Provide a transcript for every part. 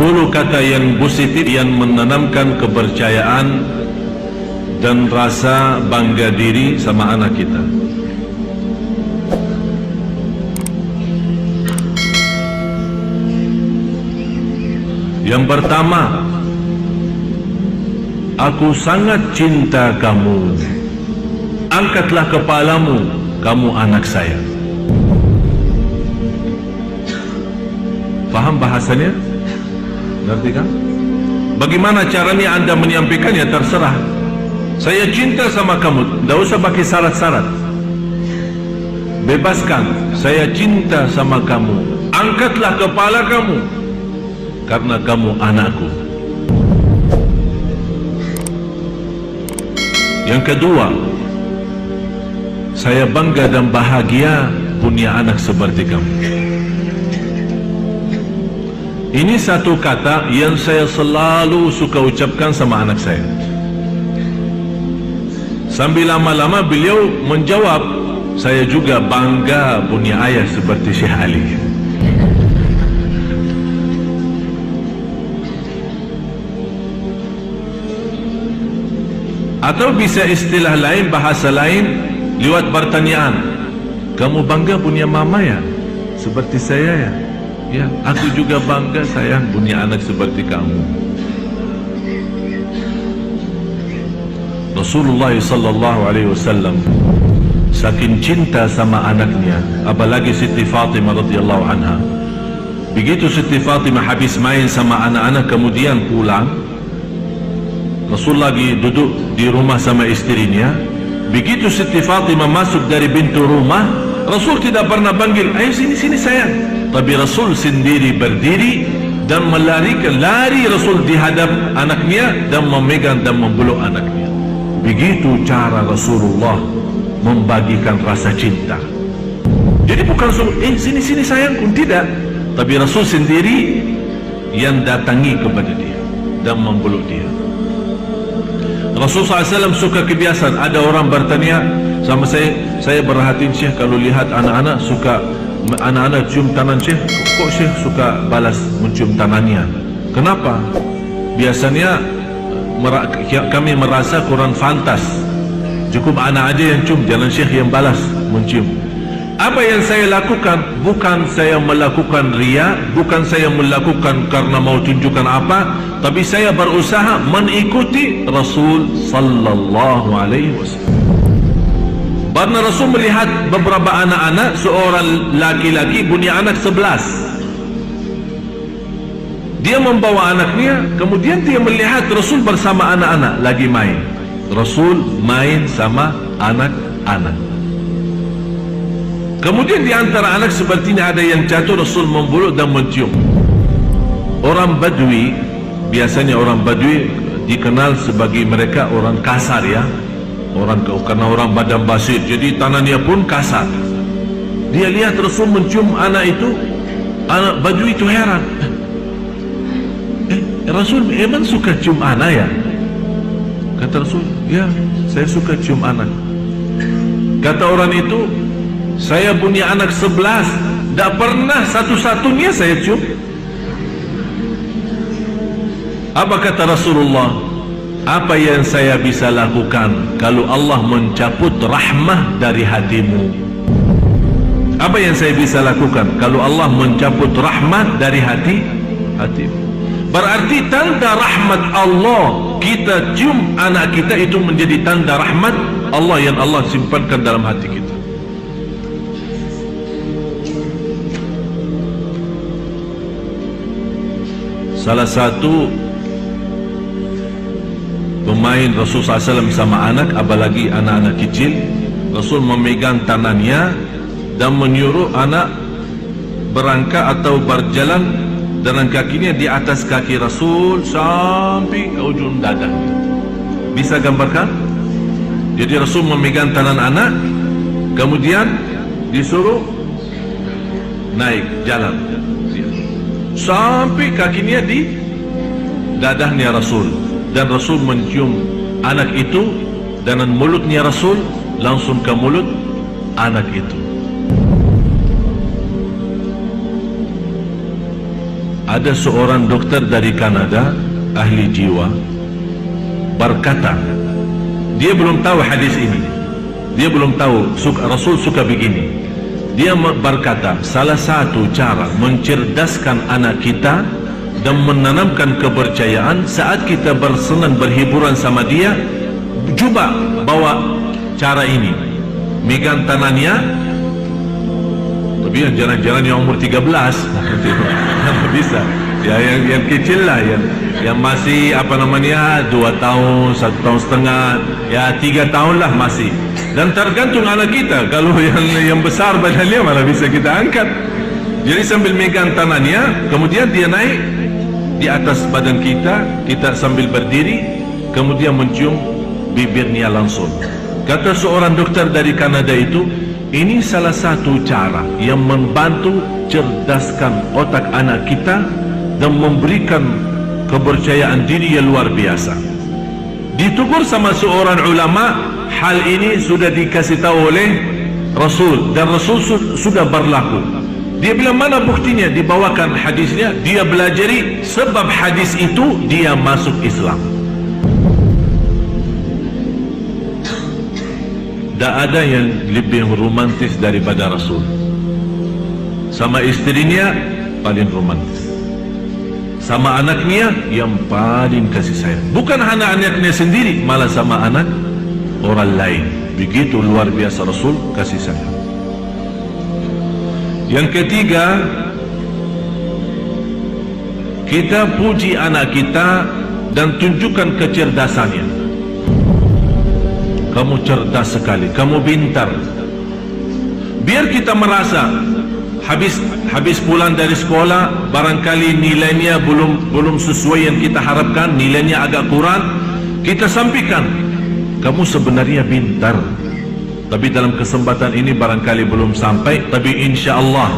10 kata yang positif yang menanamkan kepercayaan dan rasa bangga diri sama anak kita. Yang pertama, aku sangat cinta kamu. Angkatlah kepalamu, kamu anak saya. Faham bahasanya? Ngerti kan? Bagaimana caranya anda menyampaikannya terserah. Saya cinta sama kamu, tidak usah pakai syarat-syarat. Bebaskan, saya cinta sama kamu. Angkatlah kepala kamu, karena kamu anakku. Yang kedua, saya bangga dan bahagia punya anak seperti kamu. Ini satu kata yang saya selalu suka ucapkan sama anak saya. Sambil lama-lama beliau menjawab, saya juga bangga punya ayah seperti Syekh Ali. Atau bisa istilah lain, bahasa lain, lewat pertanyaan, kamu bangga punya mama ya? Seperti saya ya? Ya, aku juga bangga sayang punya anak seperti kamu. Rasulullah sallallahu alaihi wasallam saking cinta sama anaknya, apalagi Siti Fatimah radhiyallahu anha. Begitu Siti Fatimah habis main sama anak-anak kemudian pulang, Rasul lagi duduk di rumah sama istrinya. Begitu Siti Fatimah masuk dari pintu rumah, Rasul tidak pernah panggil, ayo sini sini sayang. Tapi Rasul sendiri berdiri dan lari Rasul di hadap anaknya dan memegang dan memeluk anaknya. Begitu cara Rasulullah membagikan rasa cinta. Jadi bukan Rasul, sini sini sayangku, tidak. Tapi Rasul sendiri yang datangi kepada dia dan memeluk dia. Rasul SAW suka kebiasaan, ada orang bertanya sama saya perhatiin Syekh kalau lihat anak-anak suka, anak-anak cium tangan Syekh, kok Syekh suka balas mencium tangannya? Kenapa? Biasanya kami merasa kurang fantas, cukup anak aja yang cium, jangan Syekh yang balas mencium. Apa yang saya lakukan, bukan saya melakukan riya, bukan saya melakukan karena mau tunjukkan apa, tapi saya berusaha mengikuti Rasul sallallahu alaihi wasallam. Karena Rasul melihat beberapa anak-anak, seorang laki-laki punya anak 11. Dia membawa anaknya, kemudian dia melihat Rasul bersama anak-anak lagi main. Rasul main sama anak-anak. Kemudian di antara anak sepertinya ada yang jatuh, Rasul membeluk dan mencium. Orang Badui, biasanya orang Badui dikenal sebagai mereka orang kasar ya. Karena orang badan basir, jadi tangannya pun kasar. Dia lihat Rasul mencium anak itu, anak Badui itu heran. Rasul emang suka cium anak ya? Kata Rasul, ya saya suka cium anak. Kata orang itu, saya punya anak 11, tak pernah satu-satunya saya cium. Apa kata Rasulullah? Apa yang saya bisa lakukan kalau Allah mencabut rahmah dari hatimu? Apa yang saya bisa lakukan kalau Allah mencabut rahmat dari hatimu? Berarti tanda rahmat Allah, kita cium anak kita itu menjadi tanda rahmat Allah yang Allah simpankan dalam hati kita. Salah satu pemain Rasul SAW sama anak, apalagi anak-anak kecil, Rasul memegang tangannya dan menyuruh anak berangkat atau berjalan dengan kakinya di atas kaki Rasul sampai ke ujung dada. Bisa gambarkan? Jadi Rasul memegang tangan anak, kemudian disuruh naik jalan sampai kakinya di dadahnya Rasul, dan Rasul mencium anak itu dengan mulutnya Rasul langsung ke mulut anak itu. ada seorang dokter dari Kanada, ahli jiwa, berkata, dia belum tahu hadis ini, dia belum tahu Rasul suka begini. Dia berkata, salah satu cara mencerdaskan anak kita dan menanamkan kepercayaan saat kita bersenang berhiburan sama dia, cuba bawa cara ini, megang tangannya, tapi jangan yang umur 13 bisa ya, yang kecil lah, yang masih 2 tahun, 1 tahun setengah, ya 3 tahun lah masih. Dan tergantung anak kita, kalau yang besar badannya malah bisa kita angkat. Jadi sambil megang tangannya, kemudian dia naik di atas badan kita sambil berdiri, kemudian mencium bibirnya langsung. Kata seorang dokter dari Kanada itu, ini salah satu cara yang membantu cerdaskan otak anak kita dan memberikan kepercayaan diri yang luar biasa. Ditegur sama seorang ulama, hal ini sudah dikasih tahu oleh Rasul dan Rasul sudah berlaku. Dia bilang, mana buktinya? Dibawakan hadisnya, dia belajari, sebab hadis itu dia masuk Islam. Tak ada yang lebih romantis daripada Rasul. Sama istrinya paling romantis, sama anaknya yang paling kasih sayang. Bukan hanya anaknya sendiri, malah sama anak orang lain. Begitu luar biasa Rasul kasih sayang. Yang ketiga, kita puji anak kita dan tunjukkan kecerdasannya. Kamu cerdas sekali, kamu pintar. Biar kita merasa habis pulang dari sekolah, barangkali nilainya belum sesuai yang kita harapkan, nilainya agak kurang, kita sampaikan, kamu sebenarnya pintar, tapi dalam kesempatan ini barangkali belum sampai, tapi insya Allah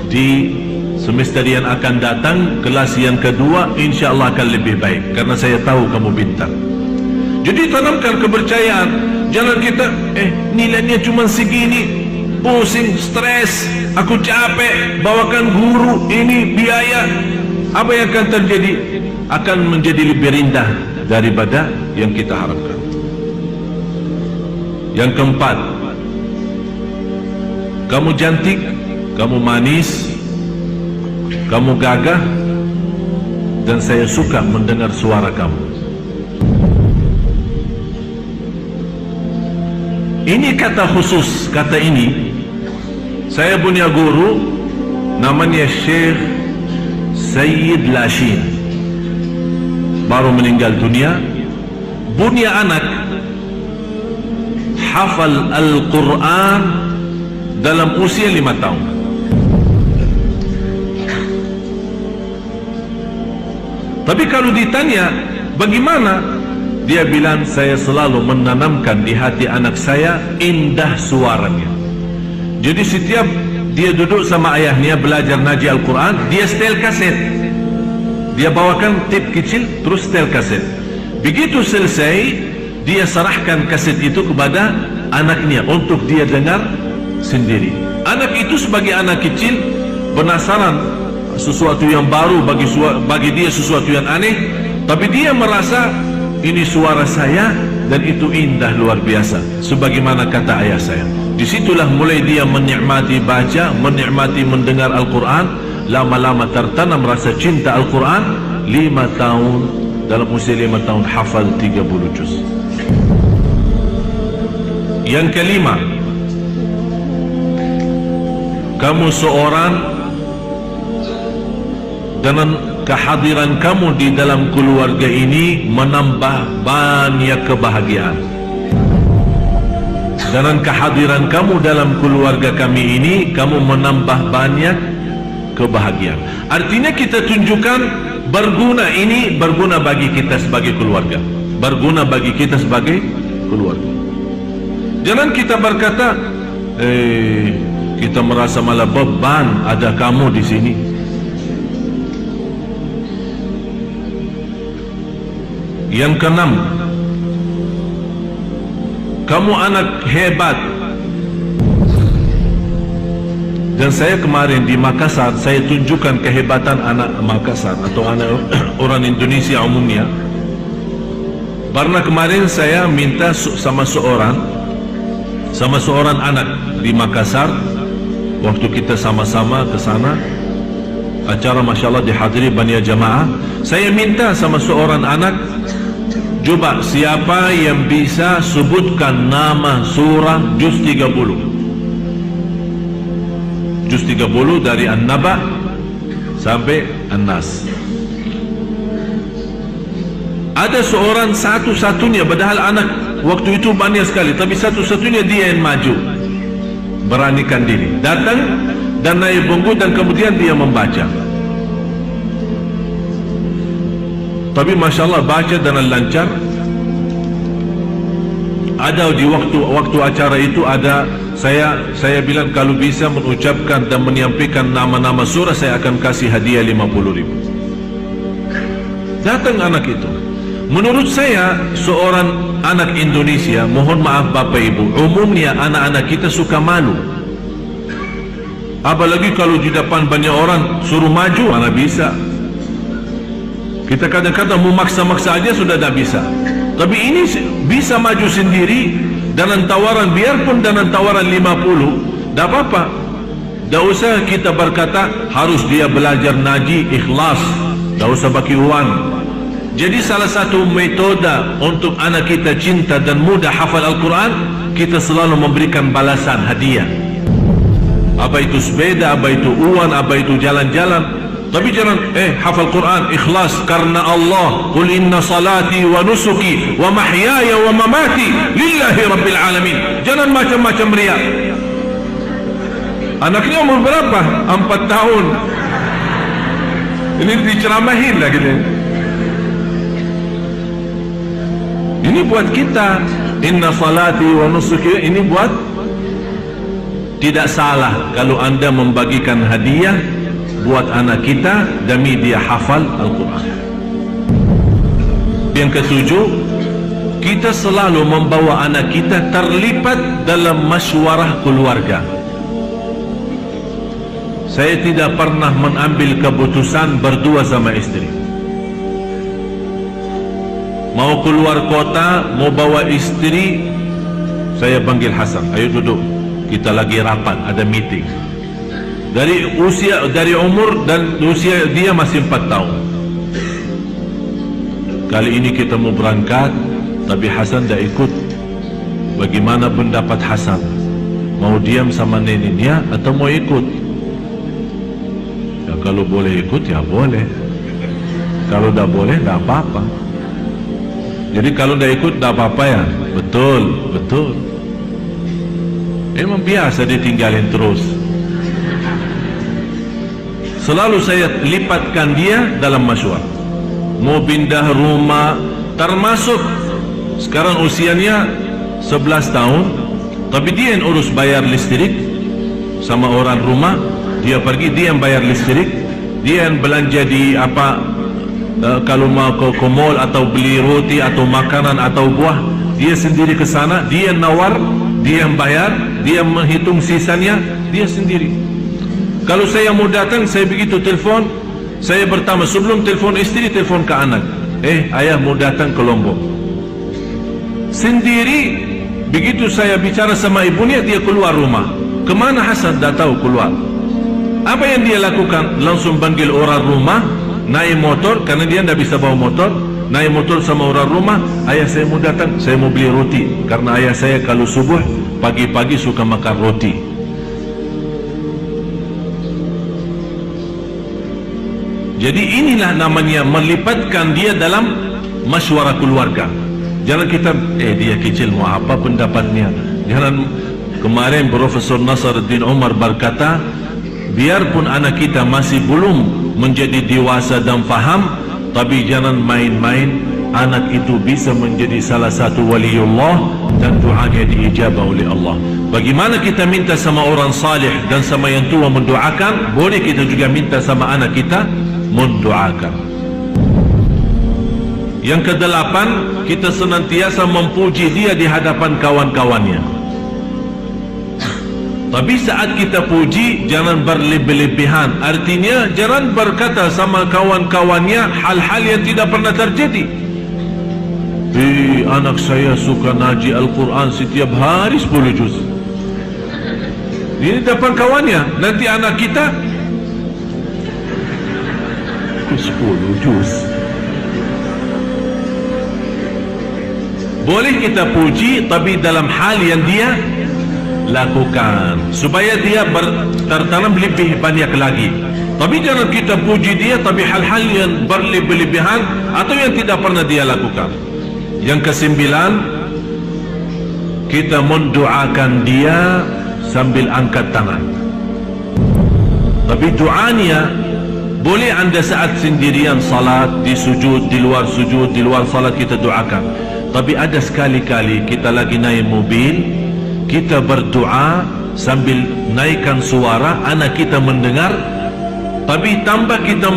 di semester yang akan datang, kelas yang kedua, insya Allah akan lebih baik, karena saya tahu kamu pintar. Jadi tanamkan kepercayaan. Jangan kita nilainya cuma segini, pusing, stres, aku capek, bawakan guru, ini biaya. Apa yang akan terjadi? Akan menjadi lebih rendah daripada yang kita harapkan. Yang keempat, kamu cantik, kamu manis, kamu gagah, dan saya suka mendengar suara kamu. Ini kata khusus, kata ini saya punya guru namanya Syekh Sayyid Lashin, baru meninggal dunia. Punya anak hafal Al-Quran dalam usia 5 tahun. Tapi kalau ditanya bagaimana, dia bilang, saya selalu menanamkan di hati anak saya indah suaranya. Jadi setiap dia duduk sama ayahnya belajar ngaji Al-Quran, dia setel kaset, dia bawakan tip kecil, terus setel kaset. Begitu selesai, dia serahkan kaset itu kepada anaknya untuk dia dengar sendiri. Anak itu sebagai anak kecil penasaran, sesuatu yang baru bagi dia, sesuatu yang aneh, tapi dia merasa ini suara saya dan itu indah luar biasa, sebagaimana kata ayah saya. Disitulah mulai dia menikmati baca, menikmati mendengar Al-Quran. Lama-lama tertanam rasa cinta Al-Quran. 5 tahun, dalam usia 5 tahun hafal 30 juz. Yang kelima, kamu seorang, dengan kehadiran kamu di dalam keluarga ini menambah banyak kebahagiaan. Dengan kehadiran kamu dalam keluarga kami ini, kamu menambah banyak kebahagiaan. Artinya kita tunjukkan berguna, ini berguna bagi kita sebagai keluarga, berguna bagi kita sebagai keluarga. Jangan kita berkata, kita merasa malah beban ada kamu di sini. Yang keenam, kamu anak hebat. Dan saya kemarin di Makassar, saya tunjukkan kehebatan anak Makassar atau anak orang Indonesia umumnya. Karena kemarin saya minta sama seorang anak di Makassar, waktu kita sama-sama ke sana, acara Masya Allah dihadiri banyak jamaah. Saya minta sama seorang anak, coba siapa yang bisa sebutkan nama surah juz 30. Juz 30 dari An-Naba sampai An-Nas. Ada seorang satu-satunya, padahal anak waktu itu banyak sekali, tapi satu-satunya dia yang maju, beranikan diri, datang dan naik punggung, dan kemudian dia membaca. Tapi Masya Allah baca dengan lancar. Ada di waktu acara itu ada saya bilang kalau bisa mengucapkan dan menyampaikan nama-nama surah, saya akan kasih hadiah 50.000. Datang anak itu. Menurut saya seorang anak Indonesia, mohon maaf Bapak Ibu, umumnya anak-anak kita suka malu. Apalagi kalau di depan banyak orang suruh maju, mana bisa. Kita kadang-kadang memaksa-maksa aja sudah tidak bisa. Tapi ini bisa maju sendiri dengan tawaran, biarpun dengan tawaran 50, tidak apa-apa. Tidak usah kita berkata harus dia belajar naji ikhlas, tidak usah bagi uang. Jadi salah satu metode untuk anak kita cinta dan mudah hafal Al-Quran, kita selalu memberikan balasan hadiah. Apa itu sepeda, apa itu uang, apa itu jalan-jalan. Tapi jangan hafal Quran ikhlas karena Allah, qul inna salati wa nusuki wa mahyaya wa mamati lillahi rabbil alamin. Jangan macam-macam riak. Anaknya umur berapa? 4 tahun. Ini diceramahin lah gitu. Ini buat kita, inna salati wa nusuki, ini buat tidak salah kalau anda membagikan hadiah buat anak kita demi dia hafal Al-Quran. Yang ketujuh, kita selalu membawa anak kita terlibat dalam masywarah keluarga. Saya tidak pernah mengambil keputusan berdua sama istri. Mau keluar kota, mau bawa istri, saya panggil Hasan, ayo duduk, kita lagi rapat, ada meeting. Dari umur dan usia dia masih 4 tahun. Kali ini kita mau berangkat, tapi Hasan dah ikut. Bagaimana pendapat Hasan? Mau diam sama neneknya atau mau ikut? Ya kalau boleh ikut ya boleh. Kalau dah boleh dah apa-apa. Jadi kalau dah ikut dah apa-apa ya? Betul, betul. Memang biasa ditinggalin terus. Selalu saya lipatkan dia dalam masywarah. Mau pindah rumah, termasuk sekarang usianya 11 tahun, tapi dia yang urus bayar listrik sama orang rumah. Dia pergi, dia yang bayar listrik, dia yang belanja di apa, kalau mau ke mall atau beli roti atau makanan atau buah, dia sendiri ke sana, dia yang nawar, dia yang bayar, dia yang menghitung sisanya, dia sendiri. Kalau saya mau datang, saya begitu telefon, saya pertama sebelum telefon istri, telefon ke anak. Ayah mau datang ke Lombok. Sendiri, begitu saya bicara sama ibunya, dia keluar rumah. Kemana Hasan? Dah tahu keluar. Apa yang dia lakukan? Langsung panggil orang rumah, naik motor, karena dia tidak bisa bawa motor, naik motor sama orang rumah. Ayah saya mau datang, saya mau beli roti, karena ayah saya kalau subuh, pagi-pagi suka makan roti. Jadi inilah namanya melipatkan dia dalam masywarah keluarga. Jangan kita, dia kecil mau apa pendapatnya. Jangan, kemarin Profesor Nasruddin Umar berkata, biarpun anak kita masih belum menjadi dewasa dan faham, tapi jangan main-main, anak itu bisa menjadi salah satu waliullah dan doanya diijabah oleh Allah. Bagaimana kita minta sama orang salih dan sama yang tua mendoakan, boleh kita juga minta sama anak kita mendoakan. Yang kedelapan, kita senantiasa memuji dia di hadapan kawan-kawannya. Tapi saat kita puji, jangan berlebih-lebihan. Artinya jangan berkata sama kawan-kawannya hal-hal yang tidak pernah terjadi. Anak saya suka ngaji Al-Quran setiap hari 10 juz. Ini depan kawannya. Nanti anak kita 10 juz. Boleh kita puji, tapi dalam hal yang dia lakukan, supaya dia tertanam lebih banyak lagi. Tapi jangan kita puji dia tapi hal-hal yang berlebih-lebihan atau yang tidak pernah dia lakukan. Yang ke-9, kita mendoakan dia sambil angkat tangan. Tapi doanya boleh anda saat sendirian salat, di sujud, di luar sujud, di luar salat kita doakan. Tapi ada sekali-kali kita lagi naik mobil, kita berdoa sambil naikkan suara, anak kita mendengar, tapi tambah kita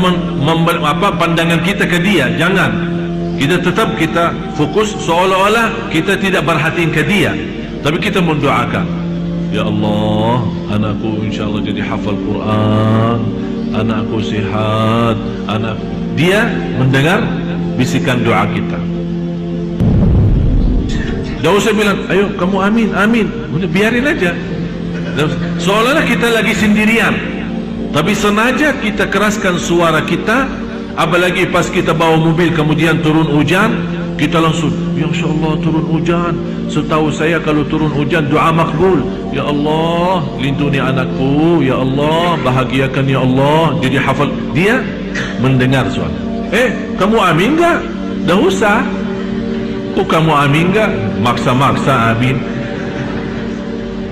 pandangan kita ke dia. Jangan, kita tetap kita fokus seolah-olah kita tidak perhatiin ke dia, tapi kita mendoakan, ya Allah, anakku insyaAllah jadi hafal Quran, anakku sihat, dia mendengar bisikan doa kita. Tidak usah bilang, ayo kamu amin, amin. Udah biarin aja. Seolah-olah kita lagi sendirian, tapi sengaja kita keraskan suara kita. Apalagi pas kita bawa mobil kemudian turun hujan, kita langsung, ya Allah turun hujan. Setahu saya kalau turun hujan doa makbul. Ya Allah lindungi anakku, ya Allah bahagiakan, ya Allah. Jadi hafal. Dia mendengar suara. Kamu amin enggak? Dah usah. Kamu amin enggak? Maksa-maksa amin.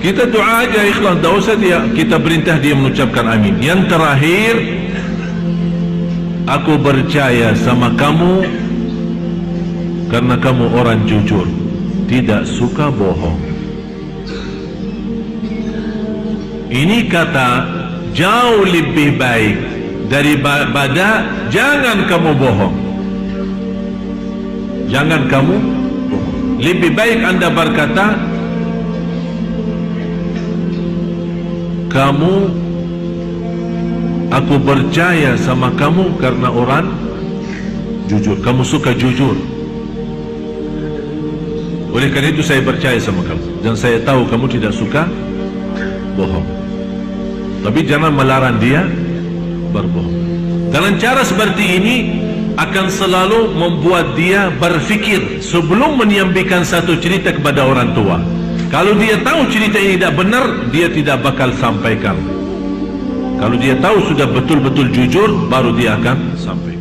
Kita doa aja ikhlas, tak usah dia kita perintah dia mengucapkan amin. Yang terakhir, aku percaya sama kamu karena kamu orang jujur, tidak suka bohong. Ini kata jauh lebih baik daripada jangan kamu bohong. Jangan kamu bohong. Lebih baik anda berkata, aku percaya sama kamu karena orang jujur. Kamu suka jujur. Oleh karena itu saya percaya sama kamu, dan saya tahu kamu tidak suka bohong. Tapi jangan melarang dia berbohong. Dengan cara seperti ini akan selalu membuat dia berfikir sebelum menyampaikan satu cerita kepada orang tua. Kalau dia tahu cerita ini tidak benar, dia tidak bakal sampaikan. Kalau dia tahu sudah betul-betul jujur, baru dia akan sampaikan.